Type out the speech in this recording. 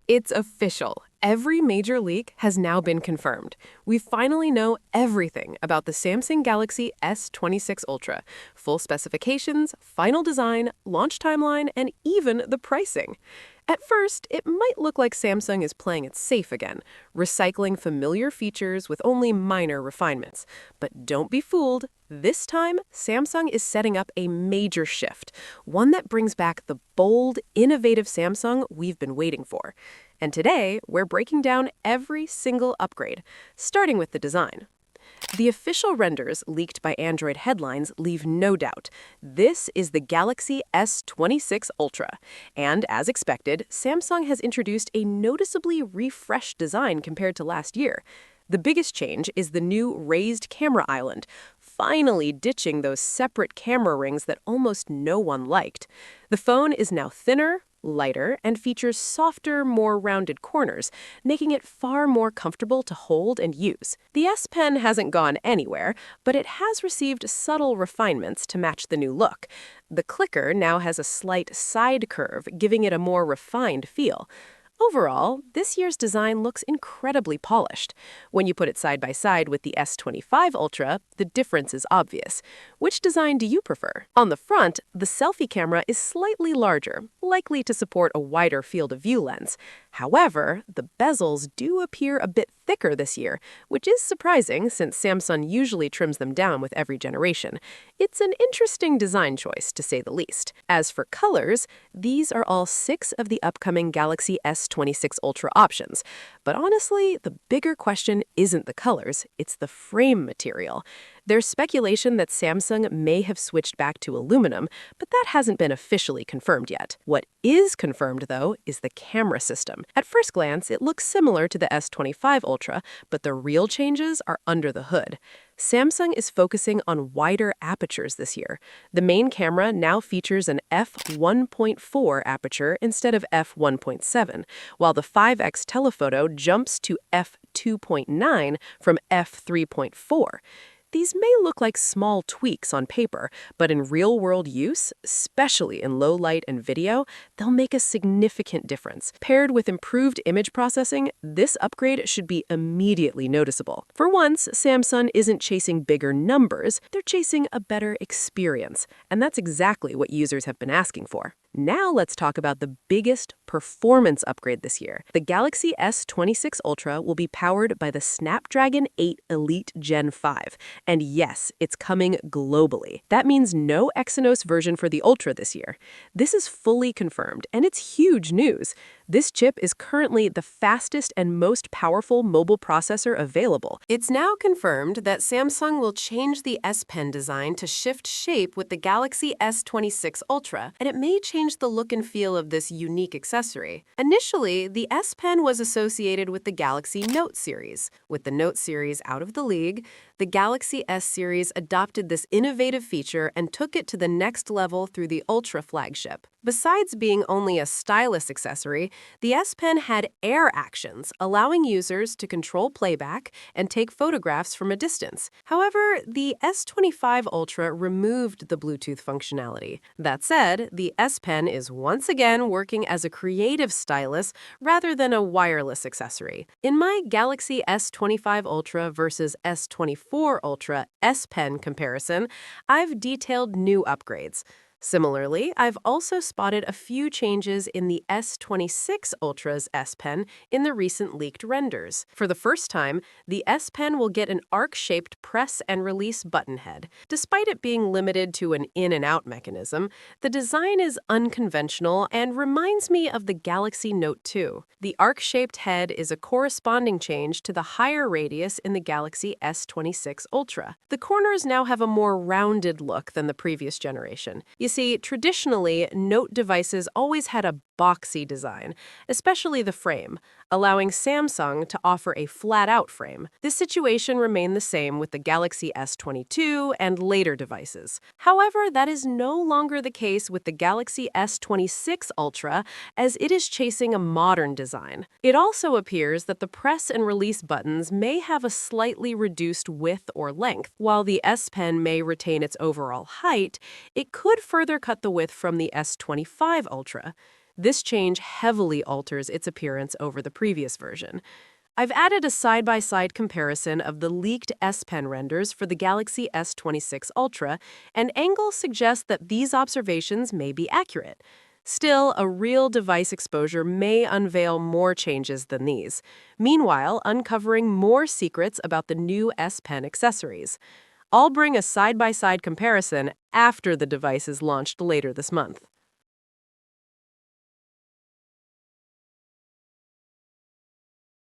It's official. Every major leak has now been confirmed. We finally know everything about the Samsung Galaxy S26 Ultra. Full specifications, final design, launch timeline, and even the pricing. At first, it might look like Samsung is playing it safe again, recycling familiar features with only minor refinements. But don't be fooled. This time, Samsung is setting up a major shift, one that brings back the bold, innovative Samsung we've been waiting for. And today, we're breaking down every single upgrade, starting with the design. The official renders leaked by Android headlines leave no doubt. This is the Galaxy S26 Ultra. And as expected, Samsung has introduced a noticeably refreshed design compared to last year. The biggest change is the new raised camera island, finally ditching those separate camera rings that almost no one liked. The phone is now thinner, lighter, and features softer, more rounded corners, making it far more comfortable to hold and use. The S Pen hasn't gone anywhere, but it has received subtle refinements to match the new look. The clicker now has a slight side curve, giving it a more refined feel. Overall, this year's design looks incredibly polished. When you put it side by side with the S25 Ultra, the difference is obvious. Which design do you prefer? On the front, the selfie camera is slightly larger, likely to support a wider field of view lens. However, the bezels do appear a bit thicker this year, which is surprising since Samsung usually trims them down with every generation. It's an interesting design choice, to say the least. As for colors, these are all 6 of the upcoming Galaxy S26 Ultra options. But honestly, the bigger question isn't the colors, it's the frame material. There's speculation that Samsung may have switched back to aluminum, but that hasn't been officially confirmed yet. What is confirmed, though, is the camera system. At first glance, it looks similar to the S25 Ultra, but the real changes are under the hood. Samsung is focusing on wider apertures this year. The main camera now features an f1.4 aperture instead of f1.7, while the 5x telephoto jumps to f2.9 from f3.4. These may look like small tweaks on paper, but in real-world use, especially in low light and video, they'll make a significant difference. Paired with improved image processing, this upgrade should be immediately noticeable. For once, Samsung isn't chasing bigger numbers, they're chasing a better experience, and that's exactly what users have been asking for. Now let's talk about the biggest performance upgrade this year. The Galaxy S26 Ultra will be powered by the Snapdragon 8 Elite Gen 5. And yes, it's coming globally. That means no Exynos version for the Ultra this year. This is fully confirmed, and it's huge news. This chip is currently the fastest and most powerful mobile processor available. It's now confirmed that Samsung will change the S Pen design to shift shape with the Galaxy S26 Ultra, and it may change the look and feel of this unique accessory. Initially, the S Pen was associated with the Galaxy Note series. With the Note series out of the league, the Galaxy S series adopted this innovative feature and took it to the next level through the Ultra flagship. Besides being only a stylus accessory, the S Pen had air actions, allowing users to control playback and take photographs from a distance. However, the S25 Ultra removed the Bluetooth functionality. That said, the S Pen is once again working as a creative stylus rather than a wireless accessory. In my Galaxy S25 Ultra versus S24 Ultra S Pen comparison, I've detailed new upgrades. Similarly, I've also spotted a few changes in the S26 Ultra's S Pen in the recent leaked renders. For the first time, the S Pen will get an arc-shaped press and release button head. Despite it being limited to an in and out mechanism, the design is unconventional and reminds me of the Galaxy Note 2. The arc-shaped head is a corresponding change to the higher radius in the Galaxy S26 Ultra. The corners now have a more rounded look than the previous generation. You see, traditionally, Note devices always had a boxy design, especially the frame, allowing Samsung to offer a flat-out frame. This situation remained the same with the Galaxy S22 and later devices. However, that is no longer the case with the Galaxy S26 Ultra, as it is chasing a modern design. It also appears that the press and release buttons may have a slightly reduced width or length. While the S Pen may retain its overall height, it could further cut the width from the S25 Ultra. This change heavily alters its appearance over the previous version. I've added a side-by-side comparison of the leaked S Pen renders for the Galaxy S26 Ultra, and angles suggest that these observations may be accurate. Still, a real device exposure may unveil more changes than these, meanwhile uncovering more secrets about the new S Pen accessories. I'll bring a side-by-side comparison after the device is launched later this month.